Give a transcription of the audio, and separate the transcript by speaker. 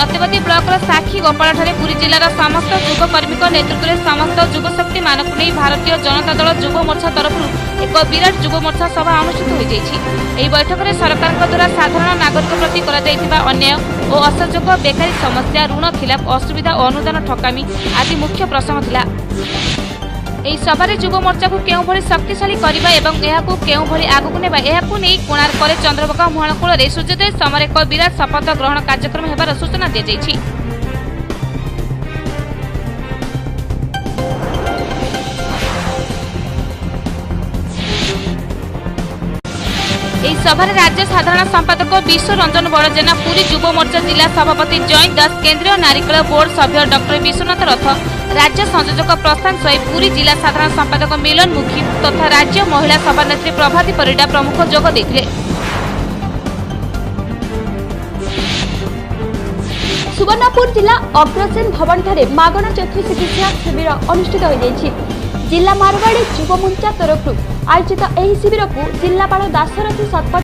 Speaker 1: Satyavati block साखी गोपाल पुरी जिलार समस्त युवकर्मी नेतृत्व में समस्त युवशक्ति मानक नहीं भारतीय जनता दल युव मोर्चा तरफ एक विराट युव मोर्चा सभा अनुष्ठित हो जाएगी। बैठक में सरकार द्वारा साधारण नागरिक प्रति अन्याय और असहयोग, बेकारी समस्या, ऋण खिलाफ असुविधा और अनुदान ठकामी आदि मुख्य प्रसंग थिला। ଏହି ସଭାରେ ଯୁବ ମୋର୍ଚ୍ଚାକୁ କେଉଁଭଳି ଶକ୍ତିଶାଳୀ କରିବା ଏବଂ ଏହାକୁ କେଉଁଭଳି ଆଗକୁ ନେବା ଏହାକୁ ନେଇ କୋଣାର୍କରେ ଚନ୍ଦ୍ରଭାଗା ମୁହାଣ କୂଳରେ ସୂର୍ଯ୍ୟୋଦୟ ସମୟରେ ଏକ ବିରାଟ ଶପଥ ଗ୍ରହଣ କାର୍ଯ୍ୟକ୍ରମ ହେବାର ସୂଚନା ଦିଆଯାଇଛି। ଏହି ସଭାରେ ରାଜ୍ୟ ସାଧାରଣ ସମ୍ପାଦକ ବିଶ୍ୱ ରଞ୍ଜନ ବଡ଼ଜେନା, ପୁରୀ ଯୁବ ମୋର୍ଚ୍ଚା ଜିଲ୍ଲା ସଭାପତି ଜୟନ୍ତ ଦାସ, କେନ୍ଦ୍ରୀୟ ନାରିକେଳ ବୋର୍ଡ ସଭ୍ୟ ଡକ୍ଟର ବିଶ୍ୱନାଥ ରଥ, राज्य संयोजक प्रशांत स्वाई, पुरी जिला साधारण संपादक मिलन मुखी तथा राज्य महिला सभानेत्री प्रभाती परिडा प्रमुख जोग देथिले।
Speaker 2: सुवर्णपुर जिला अग्रसेन भवन ठारे मागणा चक्षु चिकित्सा शिविर अनुष्ठित हो जायछि। जिला मारवाड़ी युव मोर्चा तरफ आयोजित एही शिविर को जिलापाल दाशरथी सतपथ